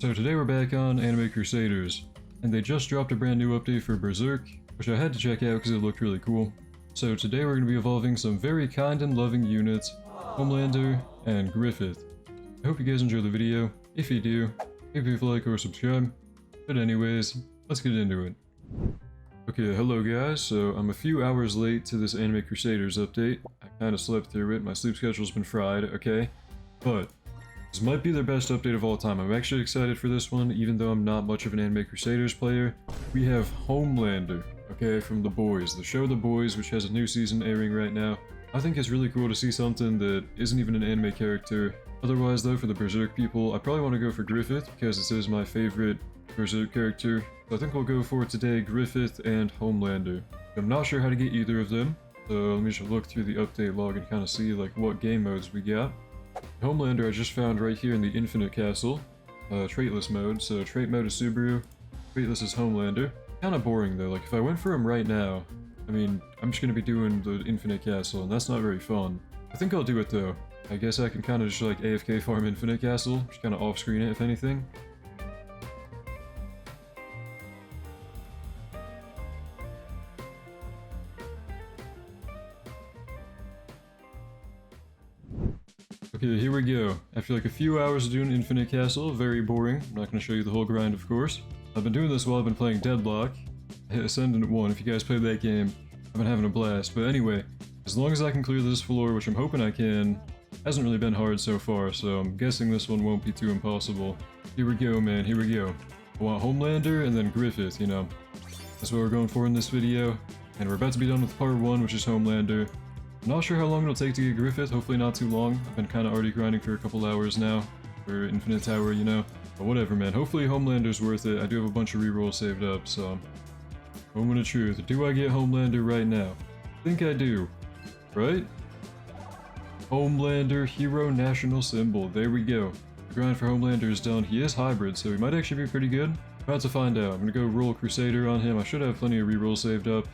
So today we're back on Anime Crusaders, and they just dropped a brand new update for Berserk, which I had to check out because it looked really cool. So today we're going to be evolving some very kind and loving units, Homelander and Griffith. I hope you guys enjoy the video. If you do, maybe leave a like or subscribe. But anyways, let's get into it. Okay, hello guys, so I'm a few hours late to this Anime Crusaders update. I kinda slept through it, my sleep schedule's been fried, okay? But this might be their best update of all time. I'm actually excited for this one, even though I'm not much of an Anime Crusaders player. We have Homelander, okay, from The Boys, the show The Boys, which has a new season airing right now. I think it's really cool to see something that isn't even an anime character. Otherwise though, for the Berserk people, I probably want to go for Griffith, because this is my favorite Berserk character. So I think we'll go for today Griffith and Homelander. I'm not sure how to get either of them, so let me just look through the update log and kind of see like what game modes we got. Homelander I just found right here in the Infinite Castle, traitless mode, so trait mode is Subaru, traitless is Homelander. Kind of boring though, like if I went for him right now, I mean, I'm just going to be doing the Infinite Castle, and that's not very fun. I think I'll do it though. I guess I can kind of just like AFK farm Infinite Castle, just kind of off screen it if anything. Okay, here we go. After like a few hours of doing Infinite Castle, very boring. I'm not going to show you the whole grind, of course. I've been doing this while I've been playing Deadlock. I hit Ascendant 1, if you guys played that game, I've been having a blast. But anyway, as long as I can clear this floor, which I'm hoping I can, hasn't really been hard so far, so I'm guessing this one won't be too impossible. Here we go, man, here we go. I want Homelander and then Griffith, you know. That's what we're going for in this video. And we're about to be done with part 1, which is Homelander. I'm not sure how long it'll take to get Griffith, hopefully not too long. I've been kind of already grinding for a couple hours now, for Infinite Tower, you know. But whatever, man, hopefully Homelander's worth it. I do have a bunch of rerolls saved up, so... Moment of truth, do I get Homelander right now? I think I do, right? Homelander, hero national symbol, there we go. The grind for Homelander is done. He is hybrid, so he might actually be pretty good. About to find out. I'm gonna go roll Crusader on him. I should have plenty of rerolls saved up.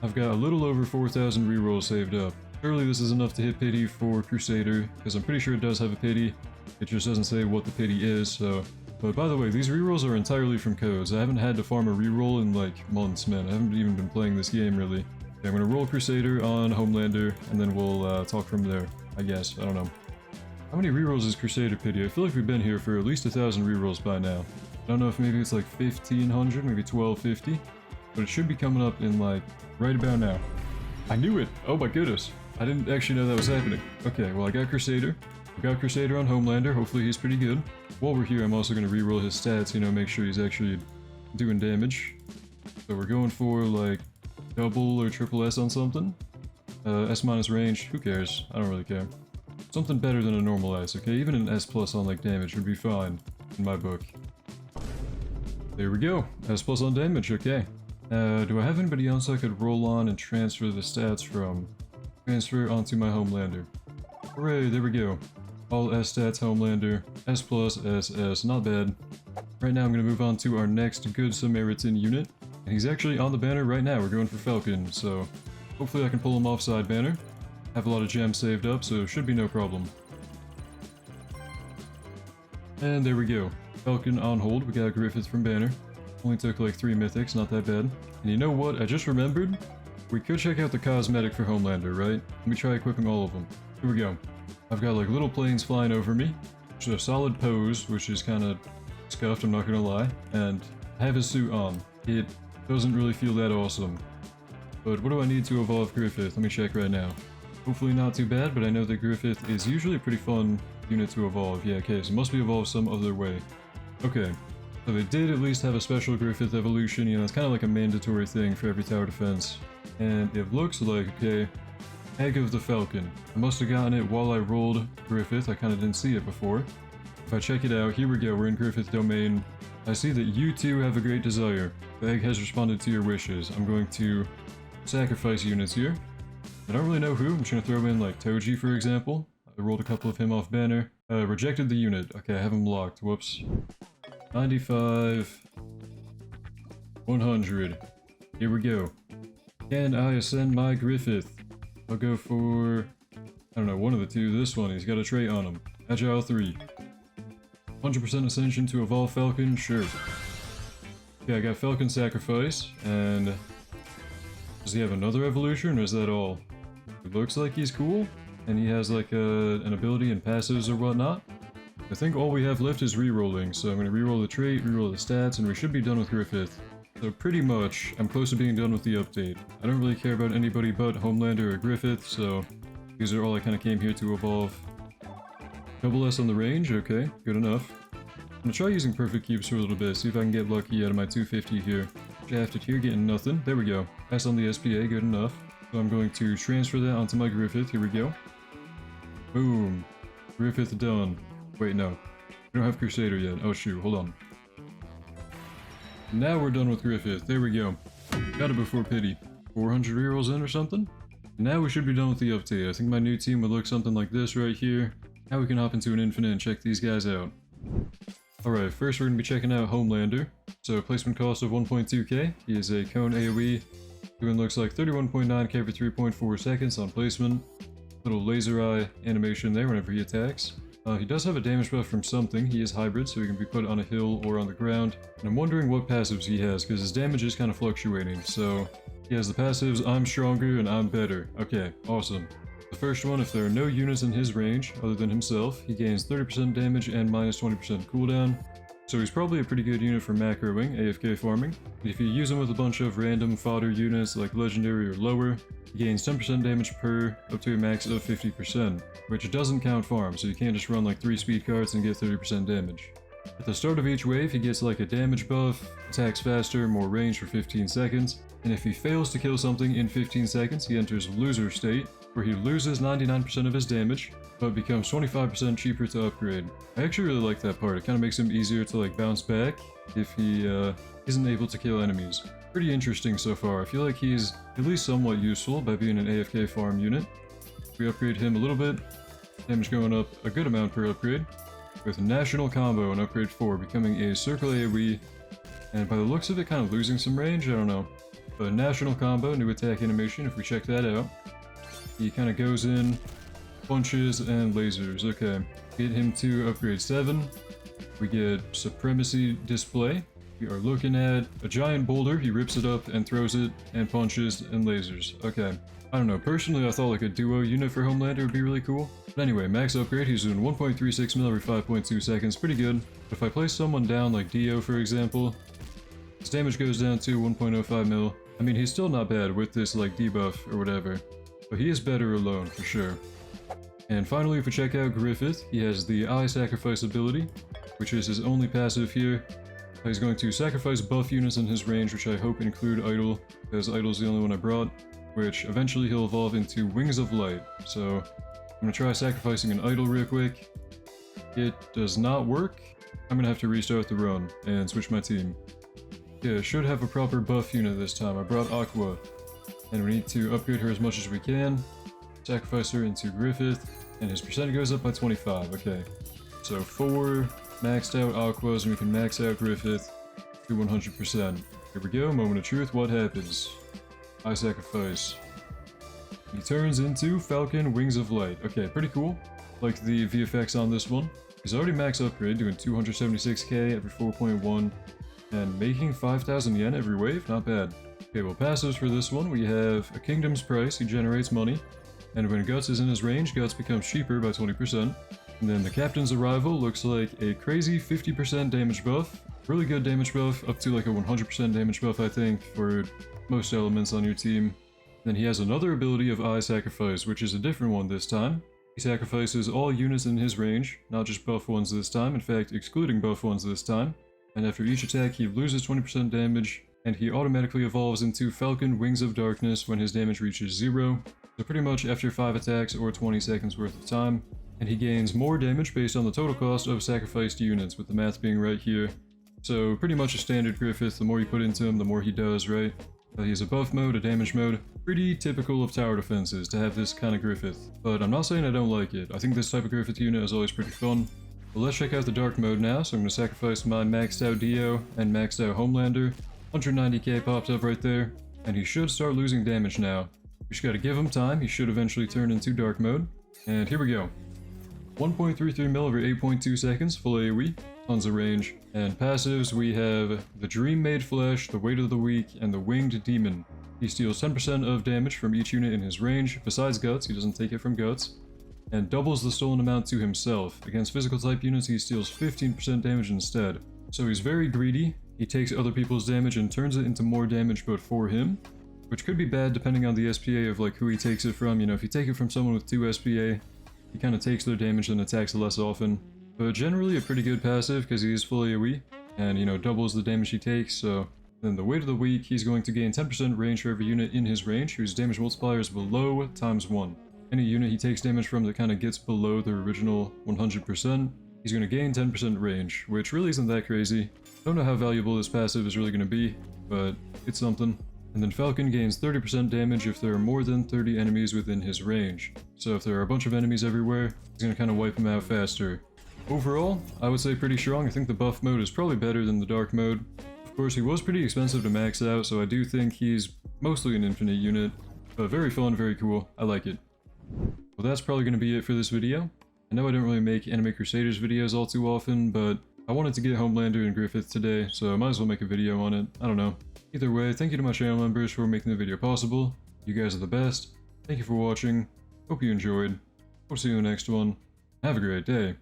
I've got a little over 4,000 rerolls saved up. Surely this is enough to hit pity for Crusader, because I'm pretty sure it does have a pity. It just doesn't say what the pity is, so... But by the way, these rerolls are entirely from codes. I haven't had to farm a reroll in like months, man. I haven't even been playing this game, really. Okay, I'm gonna roll Crusader on Homelander, and then we'll talk from there, I guess. I don't know. How many rerolls is Crusader pity? I feel like we've been here for at least 1,000 rerolls by now. I don't know if maybe it's like 1,500, maybe 1,250. But it should be coming up in like, right about now. I knew it! Oh my goodness! I didn't actually know that was happening. Okay, well I got Crusader. We got Crusader on Homelander, hopefully he's pretty good. While we're here, I'm also going to reroll his stats, you know, make sure he's actually doing damage. So we're going for like double or triple S on something. S minus range, who cares? I don't really care. Something better than a normal S, okay? Even an S plus on like damage would be fine, in my book. There we go, S plus on damage, okay. Do I have anybody else I could roll on and transfer the stats from? Transfer onto my Homelander. Hooray, there we go. All S stats Homelander, S plus SS, not bad. Right now I'm going to move on to our next Good Samaritan unit. And he's actually on the banner right now, we're going for Falcon, so hopefully I can pull him off side banner. Have a lot of gems saved up, so should be no problem. And there we go. Falcon on hold, we got Griffith from banner. Only took like 3 mythics, not that bad. And you know what, I just remembered? We could check out the cosmetic for Homelander, right? Let me try equipping all of them. Here we go. I've got like little planes flying over me, which is a solid pose, which is kind of scuffed, I'm not gonna lie, and I have his suit on. It doesn't really feel that awesome. But what do I need to evolve Griffith? Let me check right now. Hopefully not too bad, but I know that Griffith is usually a pretty fun unit to evolve. Yeah, okay, so it must be evolved some other way. Okay, so they did at least have a special Griffith evolution, you know, it's kind of like a mandatory thing for every tower defense. And it looks like, okay, Egg of the Falcon. I must have gotten it while I rolled Griffith, I kind of didn't see it before. If I check it out, here we go, we're in Griffith domain. I see that you two have a great desire. The egg has responded to your wishes. I'm going to sacrifice units here. I don't really know who, I'm just going to throw in like Toji for example. I rolled a couple of him off banner. Rejected the unit. Okay, I have him locked, whoops. 95... 100. Here we go. Can I ascend my Griffith? I'll go for, I don't know, one of the two. This one, he's got a trait on him. Agile 3. 100% Ascension to evolve Falcon? Sure. Okay, I got Falcon Sacrifice, and does he have another evolution, or is that all? It looks like he's cool, and he has like an ability and passives or whatnot. I think all we have left is rerolling, so I'm going to reroll the trait, reroll the stats, and we should be done with Griffith. So pretty much, I'm close to being done with the update. I don't really care about anybody but Homelander or Griffith, so these are all I kind of came here to evolve. Double S on the range, okay, good enough. I'm gonna try using Perfect Cubes for a little bit, see if I can get lucky out of my 250 here. Shafted here, getting nothing. There we go. S on the SPA, good enough. So I'm going to transfer that onto my Griffith, here we go. Boom. Griffith done. Wait, no. We don't have Crusader yet. Oh shoot, hold on. Now we're done with Griffith, there we go. Got it before pity. 400 rerolls in or something? Now we should be done with the update. I think my new team would look something like this right here. Now we can hop into an Infinite and check these guys out. Alright, first we're going to be checking out Homelander. So placement cost of 1.2k. He is a cone AoE. Doing looks like 31.9k for 3.4 seconds on placement. Little laser eye animation there whenever he attacks. He does have a damage buff from something. He is hybrid, so he can be put on a hill or on the ground. And I'm wondering what passives he has, because his damage is kind of fluctuating. So he has the passives, I'm stronger and I'm better. Okay, awesome. The first one, if there are no units in his range, other than himself, he gains 30% damage and minus 20% cooldown. So he's probably a pretty good unit for macroing, AFK farming. And if you use him with a bunch of random fodder units like legendary or lower, he gains 10% damage per, up to a max of 50%, which doesn't count farm, so you can't just run like 3 speed cards and get 30% damage. At the start of each wave, he gets like a damage buff, attacks faster, more range for 15 seconds, and if he fails to kill something in 15 seconds, he enters loser state, where he loses 99% of his damage, but becomes 25% cheaper to upgrade. I actually really like that part. It kind of makes him easier to like bounce back if he isn't able to kill enemies. Pretty interesting so far. I feel like he's at least somewhat useful by being an AFK farm unit. We upgrade him a little bit, damage going up a good amount per upgrade, with National Combo and upgrade 4, becoming a circle AoE, and by the looks of it kind of losing some range, I don't know. But National Combo, new attack animation, if we check that out, he kind of goes in, punches, and lasers. Okay, get him to upgrade 7. We get Supremacy Display. We are looking at a giant boulder. He rips it up and throws it, and punches and lasers. Okay, I don't know. Personally, I thought like a duo unit for Homelander would be really cool. But anyway, max upgrade. He's doing 1.36 mil every 5.2 seconds. Pretty good. But if I place someone down like Dio, for example, his damage goes down to 1.05 mil. I mean, he's still not bad with this like debuff or whatever. But he is better alone, for sure. And finally, if we check out Griffith, he has the Eye Sacrifice ability, which is his only passive here. He's going to sacrifice buff units in his range, which I hope include Idol, because Idol's the only one I brought, which eventually he'll evolve into Wings of Light. So I'm going to try sacrificing an Idol real quick. It does not work. I'm going to have to restart the run and switch my team. Yeah, should have a proper buff unit this time. I brought Aqua. And we need to upgrade her as much as we can. Sacrifice her into Griffith, and his percent goes up by 25. Okay, so 4 maxed out Aquas, and we can max out Griffith to 100%. Here we go, moment of truth, what happens? I sacrifice. He turns into Falcon Wings of Light. Okay, pretty cool. Like the VFX on this one. He's already max upgrade, doing 276k every 4.1, and making 5,000 yen every wave, not bad. Okay, well, passives for this one, we have a Kingdom's Price, he generates money, and when Guts is in his range, Guts becomes cheaper by 20%. And then the Captain's Arrival looks like a crazy 50% damage buff, really good damage buff, up to like a 100% damage buff, I think, for most elements on your team. Then he has another ability of Eye Sacrifice, which is a different one this time. He sacrifices all units in his range, not just buff ones this time, in fact, excluding buff ones this time. And after each attack, he loses 20% damage, and he automatically evolves into Falcon Wings of Darkness when his damage reaches 0, so pretty much after 5 attacks or 20 seconds worth of time, and he gains more damage based on the total cost of sacrificed units, with the math being right here. So pretty much a standard Griffith, the more you put into him, the more he does, right? He has a buff mode, a damage mode, pretty typical of tower defenses to have this kind of Griffith, but I'm not saying I don't like it. I think this type of Griffith unit is always pretty fun. But let's check out the dark mode now, so I'm going to sacrifice my maxed out Dio and maxed out Homelander. 190k pops up right there, and he should start losing damage now. We just gotta give him time, he should eventually turn into dark mode. And here we go. 1.33 mil over 8.2 seconds, full AoE, tons of range. And passives, we have the Dream Made Flesh, the Weight of the Weak, and the Winged Demon. He steals 10% of damage from each unit in his range, besides Guts, he doesn't take it from Guts, and doubles the stolen amount to himself. Against physical type units, he steals 15% damage instead. So he's very greedy, he takes other people's damage and turns it into more damage but for him, which could be bad depending on the SPA of like who he takes it from. You know, if you take it from someone with 2 SPA, he kind of takes their damage and attacks less often. But generally a pretty good passive because he is full AoE, and you know, doubles the damage he takes, so... Then the Weight of the Weak, he's going to gain 10% range for every unit in his range, whose damage multiplier is below ×1. Any unit he takes damage from that kind of gets below their original 100%, he's going to gain 10% range, which really isn't that crazy. Don't know how valuable this passive is really going to be, but it's something. And then Falcon gains 30% damage if there are more than 30 enemies within his range. So if there are a bunch of enemies everywhere, he's going to kind of wipe them out faster. Overall, I would say pretty strong. I think the buff mode is probably better than the dark mode. Of course, he was pretty expensive to max out, so I do think he's mostly an infinite unit. But very fun, very cool. I like it. Well, that's probably going to be it for this video. I know I don't really make Anime Crusaders videos all too often, but I wanted to get Homelander and Griffith today, so I might as well make a video on it. I don't know. Either way, thank you to my channel members for making the video possible. You guys are the best. Thank you for watching. Hope you enjoyed. Hope to see you in the next one. Have a great day.